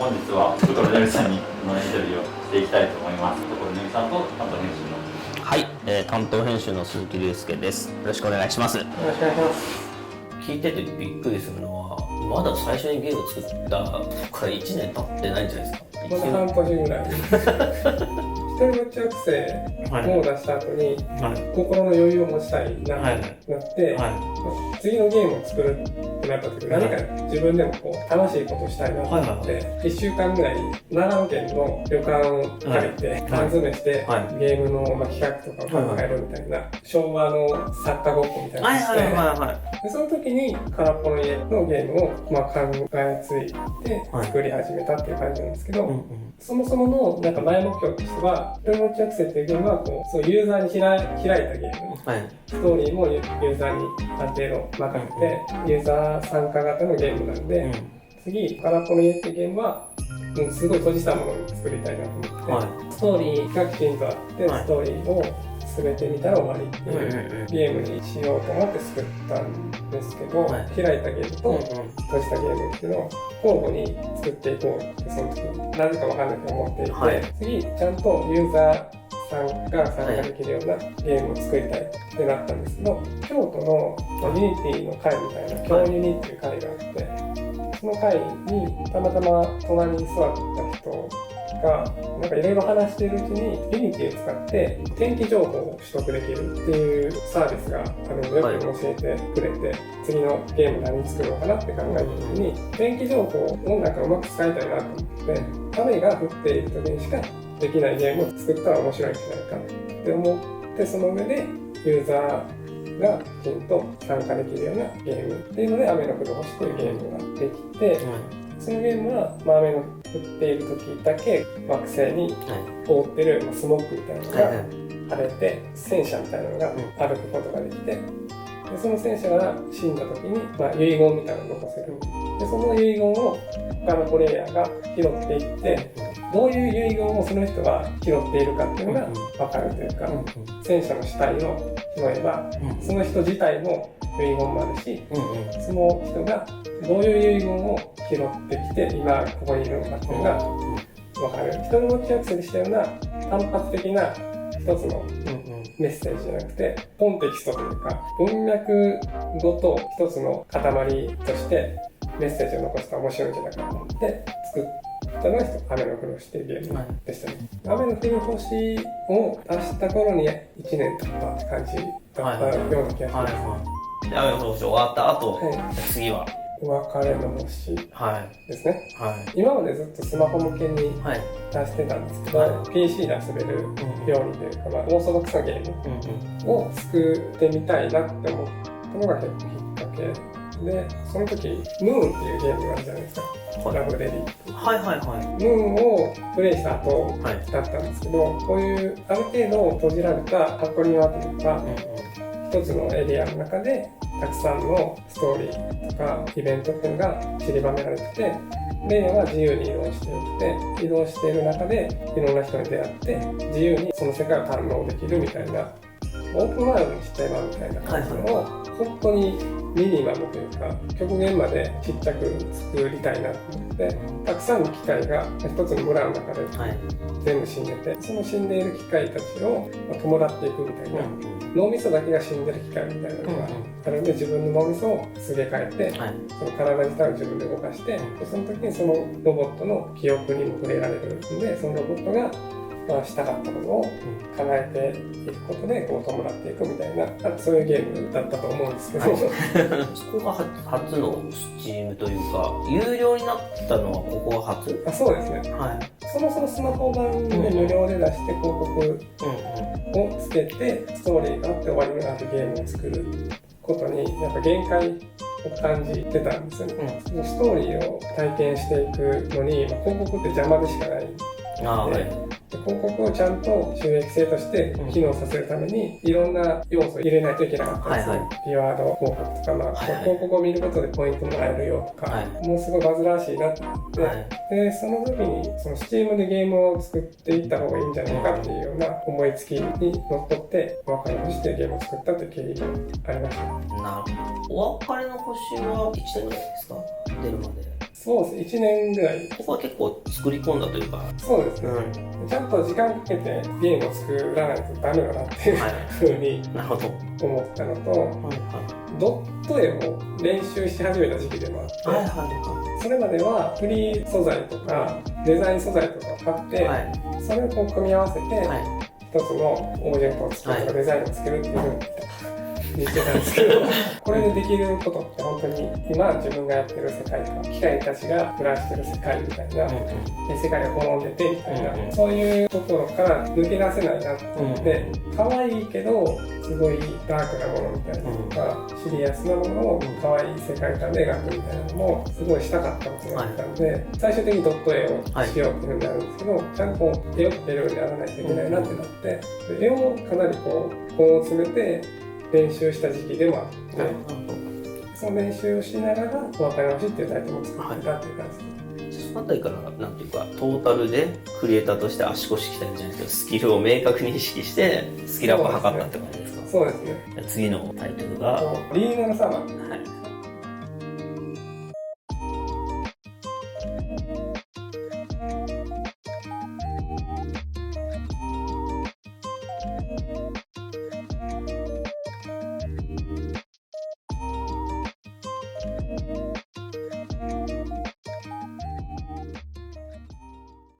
本日は所ねみさんにこのインタビューをしていきたいと思います。所ねみさんと担当編集のはい、担当編集の鈴木隆介です。よろしくお願いします。よろしくお願いします。聞いててびっくりするのは、まだ最初にゲームを作ったから1年経ってないんじゃないですか。まだ半年ぐらい一人ぼっち学生を出した後に、心の余裕を持ちたいなってなって、次のゲームを作るってなった時、何か自分でもこう楽しいことをしたいなと思って、1週間ぐらい長野県の旅館を借りて缶詰してゲームの企画とかを考えるみたいな昭和の作家ごっこみたいなのをして、でその時に空っぽの家のゲームを考えついて作り始めたっていう感じなんですけど、そもそものなんか前目標としては、一人ぼっち学生っていうゲームはこう、そうユーザーに開いたゲーム、ストーリーもユーザーにある程度任せて、ユーザー参加型のゲームなんで、次、空っぽの家っていうゲームは、もうすごい閉じたものを作りたいなと思って、ストーリーがきちんとあって、ストーリーを全て見たら終わりっていうゲームにしようと思って作ったんですけど、開いたゲームと閉じたゲームっていうのを交互に作っていこうってその時になぜかわかんないと思っていて、次ちゃんとユーザーさんが参加できるようなゲームを作りたいってなったんですけど、京都のユニティの会みたいな京ユニっていう会があって、その会にたまたま隣に座った人がなんかいろいろ話しているうちにユニティを使って天気情報を取得できるっていうサービスがウェブに教えてくれて、次のゲーム何作ろうかなって考えた時に天気情報をなんかうまく使いたいなと思って、雨が降っている時にしかできないゲームを作ったら面白いんじゃないかって思って、その上でユーザーがきちんと参加できるようなゲームっていうので雨の降る星っていうゲームができて、そのゲームは、雨の降っている時だけ惑星に覆ってるスモークみたいなのが晴れて、戦車みたいなのが歩くことができて、でその戦車が死んだ時に、遺言みたいなのを残せる。でその遺言を他のプレイヤーが拾っていって、どういう遺言をその人が拾っているかっていうのが分かるというか、戦車の死体を拾えば、その人自体も遺言もあるし、その人がどういう遺言を拾ってきて今ここにいるのかっていうのが分かる。人の持ちアクセルしたような単発的な一つのメッセージじゃなくて、コンテキストというか文脈ごと一つの塊としてメッセージを残すと面白いんじゃないかと思って作ったのが雨の降る星っていうゲームでしたね。雨の降る星を出した頃に1年経ったって感じだったような気がします。雨の降る星終わった後、次はお別れの星ですね。今までずっとスマホ向けに出してたんですけど、PC で遊べるようにというか、オーソドックスなゲームを作ってみたいなって思ったのが結構きっかけで、その時ムーンっていうゲームがあるじゃないですか。ラブレディ。ムーンをプレイした後だったんですけど、こういうある程度閉じられた箱庭というか、一つのエリアの中でたくさんのストーリーとかイベントっていうのが散りばめられてて、プレイヤーは自由に移動してよくて、移動している中でいろんな人に出会って自由にその世界を堪能できるみたいな、オープンワールドにしちゃえばみたいな感じのを本当にミニマムというか極限までちっちゃく作りたいなと思って、たくさんの機械が一つの村の中で全部死んでて、その死んでいる機械たちを弔っていくみたいな、脳みそだけが死んでる機械みたいなのがあるんで、自分の脳みそをすげ替えて、その体自体を自分で動かして、その時にそのロボットの記憶にも触れられるんで、そのロボットがしたかったことを叶えていくことでこう弔っていくみたいな、そういうゲームだったと思うんですけど、そこが初のSteam というか、有料になったのはここが初？そうですね。そもそもスマホ版で無料で出して広告をつけてストーリーがあって終わりのあるゲームを作ることにやっぱ限界を感じてたんですよね。そのストーリーを体験していくのに、広告って邪魔でしかないので、広告をちゃんと収益性として機能させるためにいろんな要素を入れないといけなかったりする。リワード広告とか、広告を見ることでポイントもらえるよとか、もうすごい煩わしいなって思って、でその時にその Steam でゲームを作っていった方がいいんじゃないかっていうような思いつきにのっとってお別れの星っていうゲームを作ったという経緯がありました。なるほど。お別れの星は1年ぐらいですか？出るまで。そうですね、1年ぐらい。ここは結構作り込んだというか。そうですね。ちゃんと時間かけてゲームを作らないとダメだなっていうふうになるほど。思ったのと、ドット絵を練習し始めた時期でもあって、それまではフリー素材とかデザイン素材とかを買って、それをこう組み合わせて、一つのオブジェクトを作るとかデザインを作るっていうふうに言ってたんですけど、これでできることって本当に今自分がやってる世界とか機械たちが暮らしてる世界みたいな、世界が滅んでてみたいな、そういうところから抜け出せないなって思って、可愛いけどすごいダークなものみたいなとか、シリアスなものを可愛い世界観で描くみたいなのもすごいしたかったことだったんで、最終的にドット絵をしようっていうふうになるんですけど、ちゃんと絵を描けるようにやらないといけないなってなって、絵をかなりこう根を詰めて練習した時期でもあって、その練習をしながら「わかりまし」っていうタイトルを作ってたっていう感じです。そのあたりからなんていうかトータルでクリエイターとして足腰鍛えるじゃないですけど、スキルを明確に意識してスキルアップを図ったって感じですか？そうですね。次のタイトルがリーナルサマー。